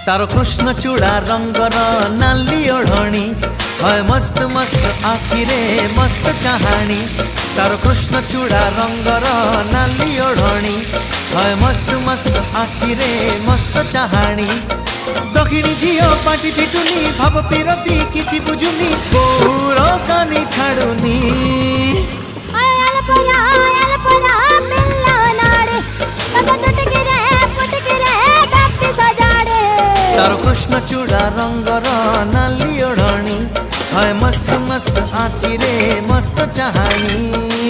तारो कृष्ण चूड़ा रंगर नाली ओढ़णी है मस्त मस्त आखिरे मस्त चाहाणी। तारो कृष्ण चूड़ा रंगर नाली ओढ़णी है मस्त मस्त आखिरे मस्त चाहाणी। दक्षिणी झील पाटी फिटुनी भाव पिरती किछि बुझुनी गौर कानी छाड़ुनी। तारो कृष्ण चूड़ा रंगर नाली ओढ़णी है मस्त मस्त आखिरे मस्त चाहाणी।